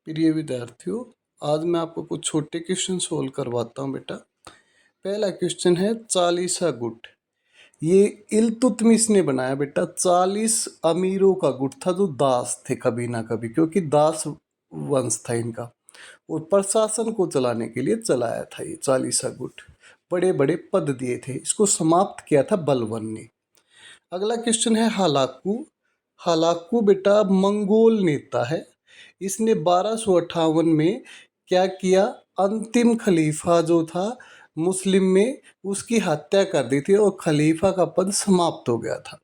प्रिय विद्यार्थियों, आज मैं आपको कुछ छोटे क्वेश्चन सोल्व करवाता हूँ बेटा। पहला क्वेश्चन है 40 गुट। ये इल्तुतमिश ने बनाया बेटा। 40 अमीरों का गुट था जो दास थे कभी ना कभी, क्योंकि दास वंश था इनका, और प्रशासन को चलाने के लिए चलाया था ये 40 गुट। बड़े बड़े पद दिए थे। इसको समाप्त किया था बलवन ने। अगला क्वेश्चन है हलाकू। हलाकू बेटा मंगोल नेता है। इसने 1258 में क्या किया? अंतिम खलीफा जो था मुस्लिम में, उसकी हत्या कर दी थी और खलीफा का पद समाप्त हो गया था।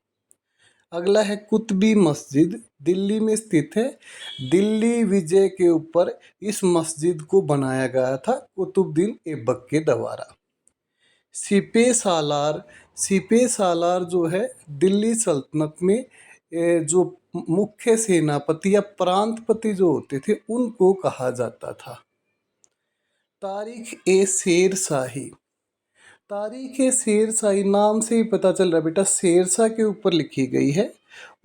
अगला है कुतुबी मस्जिद, दिल्ली में स्थित है। दिल्ली विजय के ऊपर इस मस्जिद को बनाया गया था कुतुबुद्दीन ऐबक के द्वारा। सिपे सालार। सिपे सालार जो है दिल्ली सल्तनत में जो मुख्य सेनापति या प्रांतपति जो होते थे उनको कहा जाता था। तारीख ए शेर शाही। तारीख ए शेर शाही नाम से ही पता चल रहा है बेटा, शेरशाह के ऊपर लिखी गई है।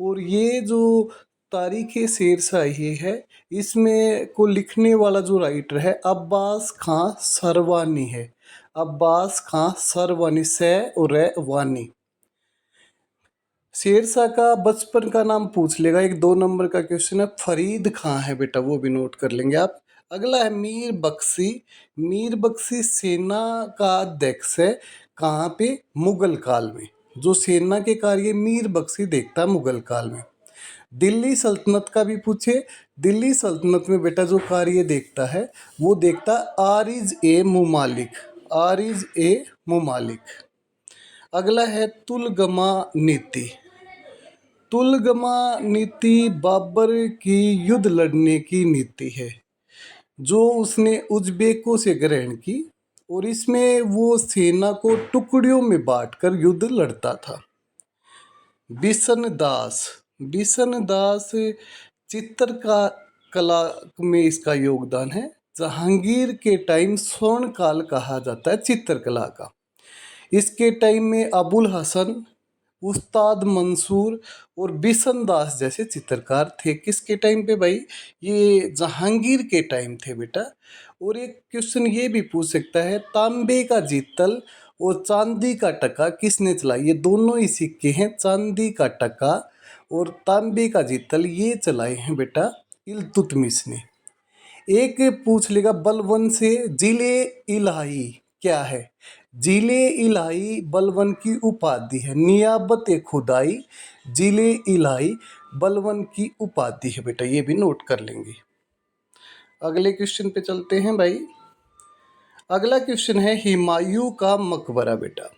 और ये जो तारीख ए शेर शाही है, इसमें को लिखने वाला जो राइटर है अब्बास खां सरवानी है। अब्बास खां सरवानी, से और वानी। शेरशाह का बचपन का नाम पूछ लेगा। एक 2 नंबर का क्वेश्चन है। फरीद खां है बेटा, वो भी नोट कर लेंगे आप। अगला है मीर बख्शी। मीर बख्शी सेना का अध्यक्ष है। कहाँ पे? मुगल काल में। जो सेना के कार्य मीर बख्शी देखता है मुगल काल में। दिल्ली सल्तनत का भी पूछे। दिल्ली सल्तनत में बेटा जो कार्य देखता है वो देखता आरिज ए मुमालिक। आरिज ए मुमालिक। अगला है तुलगमा नीति। तुलगमा नीति बाबर की युद्ध लड़ने की नीति है जो उसने उज्बेकों से ग्रहण की, और इसमें वो सेना को टुकड़ियों में बांटकर युद्ध लड़ता था। बिशन दास। बिशन दास चित्र का कला में इसका योगदान है। जहांगीर के टाइम स्वर्ण काल कहा जाता है चित्रकला का। इसके टाइम में अबुल हसन, उस्ताद मंसूर और बिशन दास जैसे चित्रकार थे। किसके टाइम पे भाई? ये जहांगीर के टाइम थे बेटा। और एक क्वेश्चन ये भी पूछ सकता है, तांबे का जीतल और चांदी का टका किसने चलाई? ये दोनों ही सिक्के हैं। चांदी का टका और तांबे का जीतल ये चलाए हैं बेटा इल्तुतमिश ने। एक पूछ लेगा बलवन से जिले इलाही क्या है? जिले इलाही बलवन की उपाधि है। नियाबत ए खुदाई जिले इलाही बलवन की उपाधि है बेटा, ये भी नोट कर लेंगे। अगले क्वेश्चन पे चलते हैं भाई। अगला क्वेश्चन है हुमायूं का मकबरा बेटा।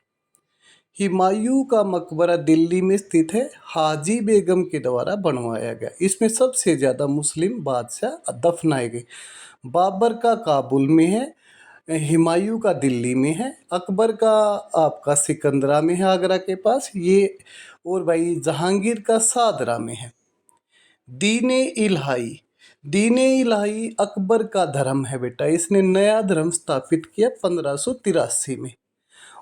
हुमायूं का मकबरा दिल्ली में स्थित है। हाजी बेगम के द्वारा बनवाया गया। इसमें सबसे ज़्यादा मुस्लिम बादशाह दफनाए गए। बाबर का काबुल में है, हुमायूं का दिल्ली में है, अकबर का आपका सिकंदरा में है आगरा के पास ये, और भाई जहांगीर का सादरा में है। दीने इलाही। दीने इलाही अकबर का धर्म है बेटा। इसने नया धर्म स्थापित किया 1583 में,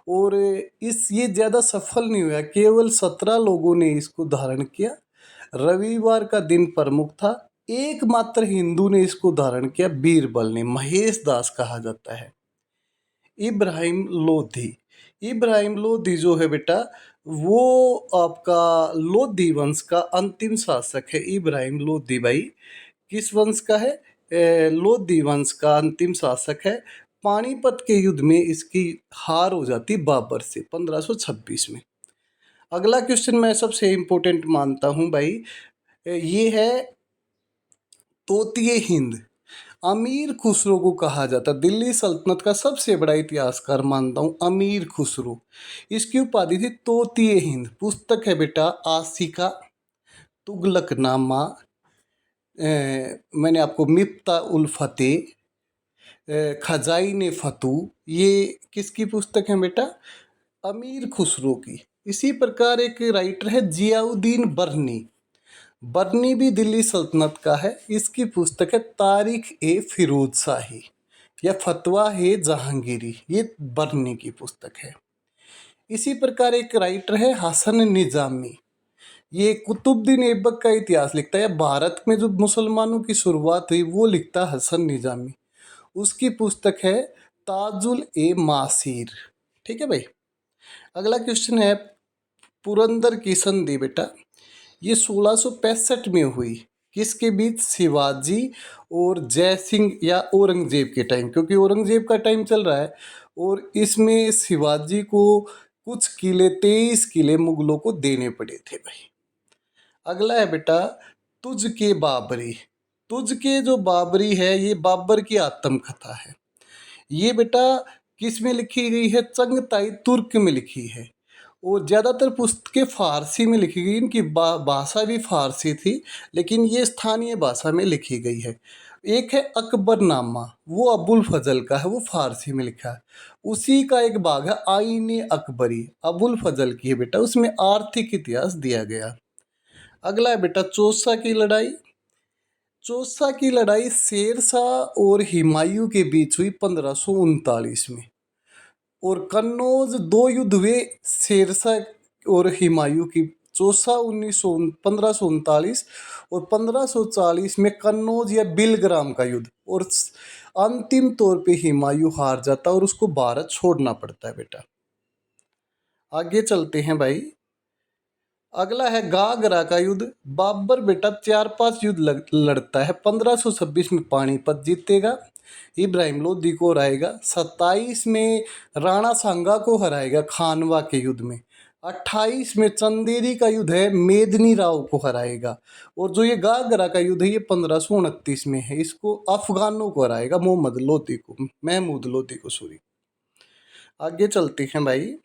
और ये ज़्यादा सफल नहीं हुआ। केवल 17 लोगों ने इसको धारण किया। रविवार का दिन प्रमुख था। एकमात्र हिंदू ने इसको धारण किया बीरबल ने, महेश दास कहा जाता है। इब्राहिम लोधी। इब्राहिम लोधी जो है बेटा वो आपका लोधी वंश का अंतिम शासक है। इब्राहिम लोधी भाई किस वंश का है? लोधी वंश का अंतिम शासक है। पानीपत के युद्ध में इसकी हार हो जाती बाबर से 1526 में। अगला क्वेश्चन मैं सबसे इम्पोर्टेंट मानता हूँ भाई, ये है तोतिए हिंद। अमीर खुसरो को कहा जाता। दिल्ली सल्तनत का सबसे बड़ा इतिहासकार मानता हूँ अमीर खुसरो। इसकी उपाधि थी तोतिए हिंद। पुस्तक है बेटा आशिका, तुगलकनामा, मैंने आपको मिफ्ता उल फतेह, खजाइने फतू, ये किसकी पुस्तक है बेटा? अमीर खुसरो की। इसी प्रकार एक राइटर है जियाउद्दीन बर्नी। बर्नी भी दिल्ली सल्तनत का है। इसकी पुस्तक है तारीख ए फिरोज शाही या फतवा है जहांगीरी, ये बर्नी की पुस्तक है। इसी प्रकार एक राइटर है हसन निजामी। ये कुतुबुद्दीन ऐबक का इतिहास लिखता है, या भारत में जो मुसलमानों की शुरुआत हुई वो लिखता है हसन निजामी। उसकी पुस्तक है ताजुल ए मासीर। ठीक है भाई। अगला क्वेश्चन है पुरंदर की संधि बेटा, ये 1665 में हुई, किसके बीच? शिवाजी और जय सिंह या औरंगजेब के टाइम, क्योंकि औरंगजेब का टाइम चल रहा है, और इसमें शिवाजी को कुछ किले 23 किले मुगलों को देने पड़े थे भाई। अगला है बेटा तुझ के बाबरी। तुझ के जो बाबरी है ये बाबर की आत्मकथा है। ये बेटा किस में लिखी गई है? चंगताई तुर्क में लिखी है, और ज़्यादातर पुस्तकें फारसी में लिखी गई। इनकी भाषा भी फारसी थी, लेकिन ये स्थानीय भाषा में लिखी गई है। एक है अकबरनामा, वो अबुल फजल का है, वो फारसी में लिखा है। उसी का एक भाग है आईने अकबरी, अबुल फजल की है बेटा, उसमें आर्थिक इतिहास दिया गया। अगला है बेटा चौसा की लड़ाई। चौसा की लड़ाई शेरशाह और हुमायूं के बीच हुई 1539 में, और कन्नौज 2 युद्ध हुए शेरशाह और हुमायूं की। चौसा 1539 और 1540 में कन्नौज या बिलग्राम का युद्ध, और अंतिम तौर पे हुमायूं हार जाता और उसको भारत छोड़ना पड़ता है बेटा। आगे चलते हैं भाई। अगला है गागरा का युद्ध। बाबर बेटा 4-5 युद्ध लड़ता है। 1526 में पानीपत जीतेगा, इब्राहिम लोदी को हराएगा। 27 में राणा सांगा को हराएगा खानवा के युद्ध में। 28 में चंदेरी का युद्ध है, मेदिनी राव को हराएगा। और जो ये गागरा का युद्ध है ये 1529 में है, इसको अफगानों को हराएगा, महमूद लोदी को सॉरी। आगे चलते हैं भाई।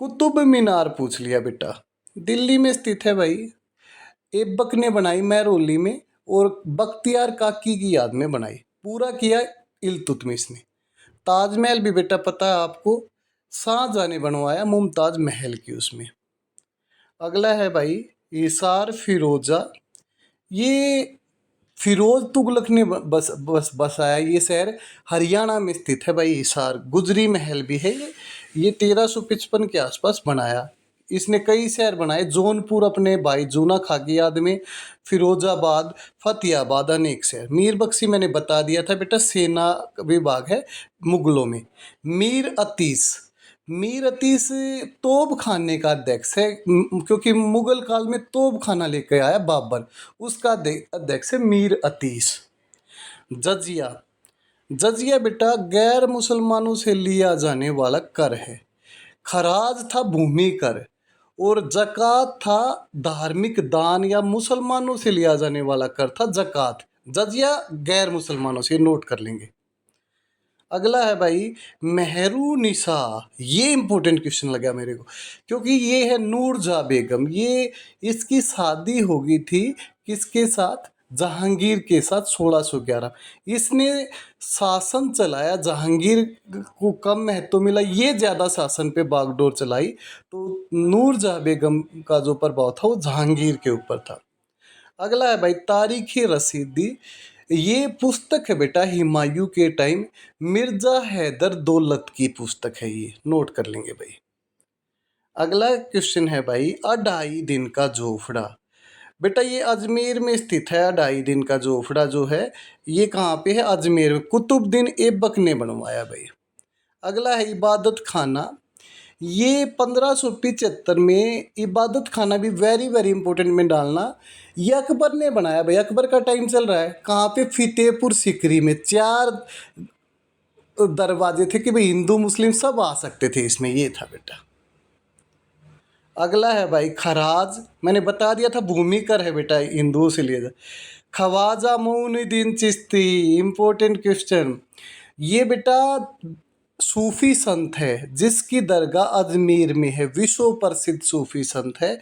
कुतुब मीनार पूछ लिया बेटा, दिल्ली में स्थित है भाई। ऐबक ने बनाई महरौली में, और बख्तियार काकी की याद में बनाई। पूरा किया इल्तुतमिश ने। ताजमहल भी बेटा पता है आपको, शाहजहां ने बनवाया मुमताज महल की उसमें। अगला है भाई हिसार फिरोजा। ये फिरोज तुगलक ने बसाया ये शहर, हरियाणा में स्थित है भाई हिसार। गुजरी महल भी है ये 1355 के आसपास बनाया। इसने कई शहर बनाए, जौनपुर अपने भाई जूना खां की याद में, फिरोजाबाद, फतेहाबाद, अनेक शहर। मीर बख्शी मैंने बता दिया था बेटा, सेना विभाग है मुगलों में। मीर अतीस तोप खाने का अध्यक्ष है, क्योंकि मुगल काल में तोप खाना लेकर आया बाबर, उसका अध्यक्ष है मीर अतीस। जजिया बेटा गैर मुसलमानों से लिया जाने वाला कर है। खराज था भूमि कर, और जक़ात था धार्मिक दान या मुसलमानों से लिया जाने वाला कर था जक़ात। जजिया गैर मुसलमानों से, नोट कर लेंगे। अगला है भाई मेहरू निसा। ये इंपॉर्टेंट क्वेश्चन लगा मेरे को, क्योंकि ये है नूरजहां बेगम। ये इसकी शादी हो गई थी किसके साथ? जहांगीर के साथ 1611। इसने शासन चलाया, जहांगीर को कम महत्व मिला, ये ज़्यादा शासन पे बागडोर चलाई। तो नूरजहां बेगम का जो प्रभाव था वो जहांगीर के ऊपर था। अगला है भाई तारीखी रसीदी। ये पुस्तक है बेटा हुमायूं के टाइम, मिर्जा हैदर दौलत की पुस्तक है, ये नोट कर लेंगे भाई। अगला क्वेश्चन है भाई अढ़ाई दिन का जोफड़ा। बेटा ये अजमेर में स्थित है। अढ़ाई दिन का जोफड़ा जो है ये कहाँ पे है? अजमेर में। कुतुबुद्दीन ऐबक ने बनवाया भाई। अगला है इबादत खाना। ये 1575 में इबादत खाना भी वेरी वेरी इंपॉर्टेंट में डालना, ये अकबर ने बनाया भाई। अकबर का टाइम चल रहा है, कहाँ पे? फतेहपुर सीकरी में। 4 दरवाजे थे कि भाई हिंदू मुस्लिम सब आ सकते थे इसमें, ये था बेटा। अगला है भाई खराज। मैंने बता दिया था भूमि कर है बेटा, हिंदुओं से लिया जाए। Khwaja Moinuddin Chishti, important question. ये बेटा सूफी संत है जिसकी दरगाह अजमेर में है, विश्व प्रसिद्ध सूफी संत है।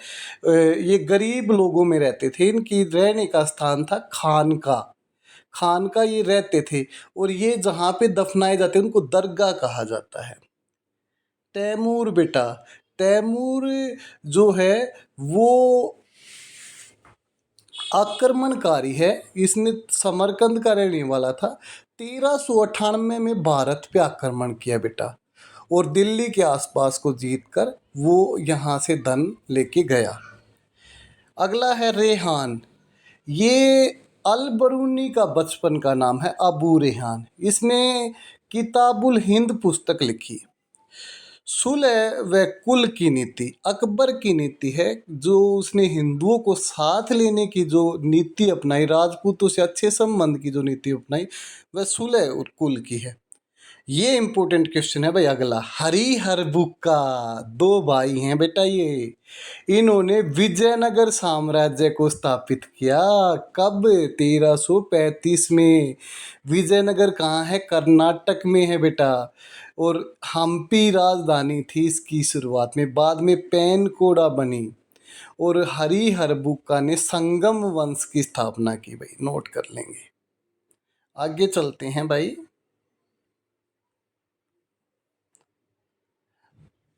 ये गरीब लोगों में रहते थे, इनकी रहने का स्थान था खानका ये रहते थे, और ये जहाँ पे दफनाए जाते हैं उनको दरगाह कहा जाता है। तैमूर बेटा, तैमूर जो है वो आक्रमणकारी है, इसने समरकंद का रहने वाला था। 1398 में भारत पे आक्रमण किया बेटा, और दिल्ली के आसपास को जीत कर वो यहाँ से धन लेके गया। अगला है रेहान। ये अल बरूनी का बचपन का नाम है, अबू रेहान। इसने किताबुल हिंद पुस्तक लिखी। सुलह व कुल की नीति अकबर की नीति है, जो उसने हिंदुओं को साथ लेने की जो नीति अपनाई, राजपूतों से अच्छे संबंध की जो नीति अपनाई, वह सुलह और कुल की है। ये इंपॉर्टेंट क्वेश्चन है भाई। अगला, हरिहर बुक्का, दो भाई हैं बेटा ये। इन्होंने विजयनगर साम्राज्य को स्थापित किया। कब? 1335 में। विजयनगर कहाँ है? कर्नाटक में है बेटा। और हम्पी राजधानी थी इसकी शुरुआत में, बाद में पेनकोडा बनी। और हरिहर बुक्का ने संगम वंश की स्थापना की भाई, नोट कर लेंगे। आगे चलते हैं भाई।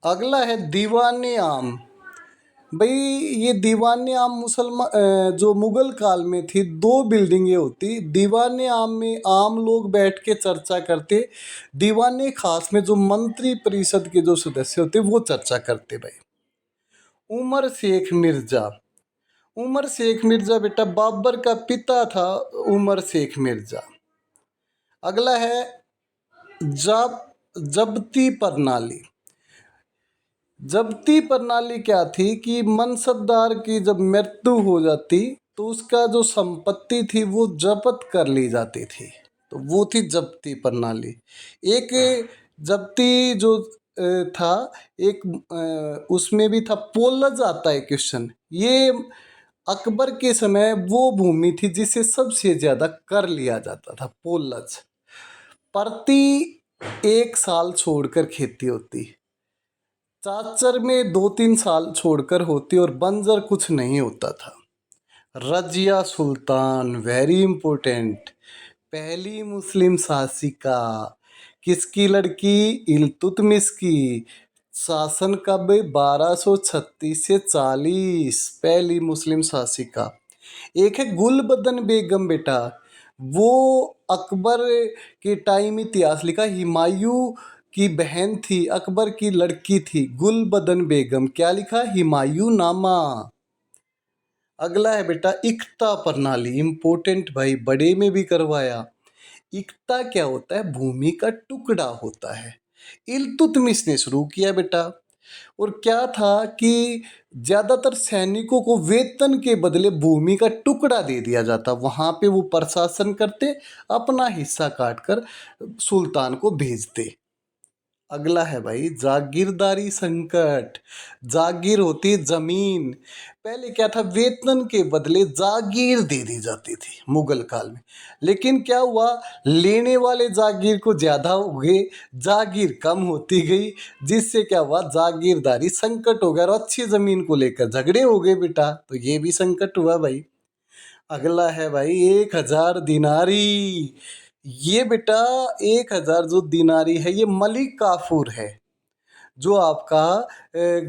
अगला है दीवाने आम। भाई ये दीवाने आम मुसलमान जो मुगल काल में थी, दो बिल्डिंगें होती। दीवाने आम में आम लोग बैठ के चर्चा करते, दीवाने खास में जो मंत्री परिषद के जो सदस्य होते वो चर्चा करते भाई। उमर शेख मिर्जा। उमर शेख मिर्जा बेटा बाबर का पिता था, उमर शेख मिर्जा। अगला है जब्ती प्रणाली। जब्ती प्रणाली क्या थी कि मनसबदार की जब मृत्यु हो जाती तो उसका जो संपत्ति थी वो जब्त कर ली जाती थी, तो वो थी जब्ती प्रणाली। एक जब्ती जो था, एक उसमें भी था पोलज आता है क्वेश्चन। ये अकबर के समय वो भूमि थी जिसे सबसे ज़्यादा कर लिया जाता था, पोलज। प्रति 1 साल छोड़कर खेती होती, चाचर में 2-3 साल छोड़कर होती, और बंजर कुछ नहीं होता था। रजिया सुल्तान, वेरी इंपॉर्टेंट, पहली मुस्लिम शासिका। किसकी लड़की? इल्तुतमिश की। शासन कब? 1236 से 40, पहली मुस्लिम शासिका। एक है गुलबदन बेगम बेटा, वो अकबर के टाइम इतिहास लिखा। हुमायूं की बहन थी, अकबर की लड़की थी गुलबदन बेगम। क्या लिखा? हुमायूं नामा। अगला है बेटा इक्ता प्रणाली, इंपॉर्टेंट भाई, बड़े में भी करवाया। इक्ता क्या होता है? भूमि का टुकड़ा होता है। इल्तुतमिश ने शुरू किया बेटा। और क्या था कि ज़्यादातर सैनिकों को वेतन के बदले भूमि का टुकड़ा दे दिया जाता, वहाँ पे वो प्रशासन करते, अपना हिस्सा काट कर सुल्तान को भेजते। अगला है भाई जागीरदारी संकट। जागीर होती है जमीन। पहले क्या था? वेतन के बदले जागीर दे दी जाती थी मुगल काल में। लेकिन क्या हुआ? लेने वाले जागीर को ज़्यादा हो गए, जागीर कम होती गई, जिससे क्या हुआ? जागीरदारी संकट हो गया और अच्छी ज़मीन को लेकर झगड़े हो गए बेटा, तो ये भी संकट हुआ भाई। अगला है भाई 1000 दिनारी। ये बेटा 1000 जो दिनारी है, ये मलिक काफूर है, जो आपका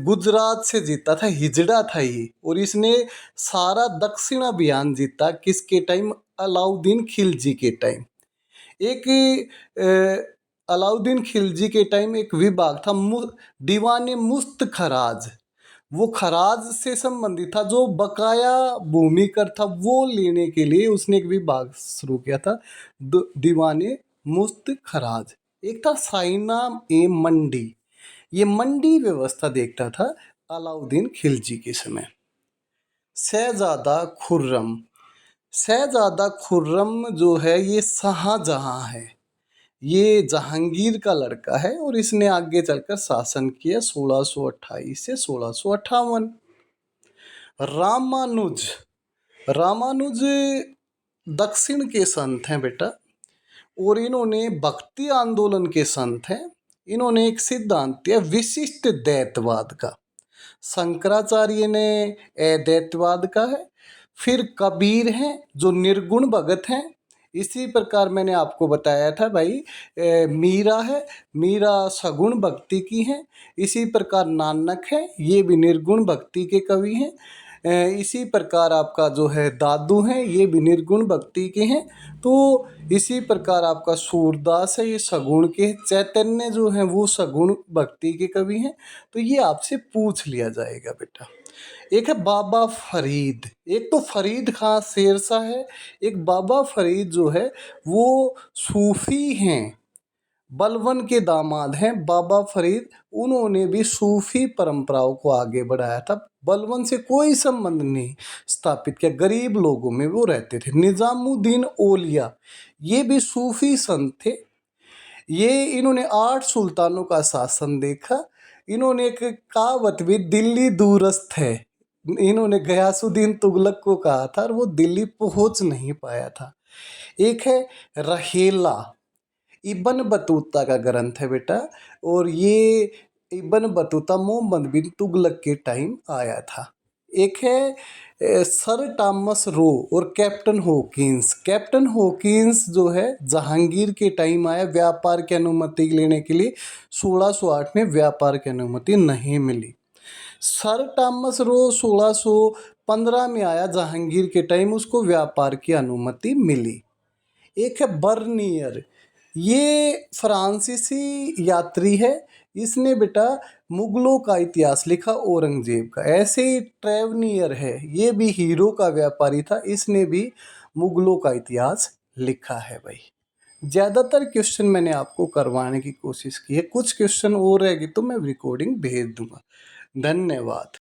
गुजरात से जीता था, हिजड़ा था ये। और इसने सारा दक्षिण अभियान जीता, किसके टाइम? अलाउद्दीन खिलजी के टाइम। एक अलाउद्दीन खिलजी के टाइम एक विभाग था दीवाने मुस्त खराज। वो खराज से संबंधित था, जो बकाया भूमि कर था वो लेने के लिए उसने एक विभाग शुरू किया था, दीवाने मुस्त खराज। एक था साइना ए मंडी, ये मंडी व्यवस्था देखता था अलाउद्दीन खिलजी के समय। शहजादा खुर्रम। शहजादा खुर्रम जो है ये शाहजहां है, ये जहांगीर का लड़का है, और इसने आगे चलकर शासन किया 1628 से 1658। रामानुज। रामानुज दक्षिण के संत हैं बेटा, और इन्होंने भक्ति आंदोलन के संत हैं। इन्होंने एक सिद्धांत दिया विशिष्ट द्वैतवाद का। शंकराचार्य ने अद्वैतवाद का है। फिर कबीर हैं जो निर्गुण भगत हैं। इसी प्रकार मैंने आपको बताया था भाई, मीरा है, मीरा सगुण भक्ति की हैं। इसी प्रकार नानक है, ये भी निर्गुण भक्ति के कवि हैं। इसी प्रकार आपका जो है दादू हैं, ये भी निर्गुण भक्ति के हैं। तो इसी प्रकार आपका सूरदास है, ये सगुण के। चैतन्य जो हैं वो सगुण भक्ति के कवि हैं। तो ये आपसे पूछ लिया जाएगा बेटा। एक है बाबा फरीद। एक तो फरीद खां शेरशाह है, एक बाबा फरीद जो है वो सूफी हैं, बलवन के दामाद हैं बाबा फरीद। उन्होंने भी सूफी परंपराओं को आगे बढ़ाया था। बलवन से कोई संबंध नहीं स्थापित किया, गरीब लोगों में वो रहते थे। निजामुद्दीन औलिया, ये भी सूफी संत थे। ये इन्होंने 8 सुल्तानों का शासन देखा। इन्होंने एक कहावत भी, दिल्ली दूरस्थ है, इन्होंने गयासुद्दीन तुगलक को कहा था और वो दिल्ली पहुंच नहीं पाया था। एक है रहेला, इब्न बतूता का ग्रंथ है बेटा, और ये इब्न बतूता मोहम्मद बिन तुगलक के टाइम आया था। एक है सर टॉमस रो और कैप्टन हॉकिंस। कैप्टन हॉकिंस जो है जहांगीर के टाइम आया व्यापार की अनुमति लेने के लिए। 1608 में व्यापार की अनुमति नहीं मिली। सर टॉमस रो 1615 में आया जहांगीर के टाइम, उसको व्यापार की अनुमति मिली। एक है बर्नियर, ये फ्रांसीसी यात्री है। इसने बेटा मुगलों का इतिहास लिखा, औरंगजेब का। ऐसे ही ट्रेवनियर है, ये भी हीरो का व्यापारी था, इसने भी मुगलों का इतिहास लिखा है भाई। ज़्यादातर क्वेश्चन मैंने आपको करवाने की कोशिश की है, कुछ क्वेश्चन और रहेगी तो मैं रिकॉर्डिंग भेज दूंगा। धन्यवाद।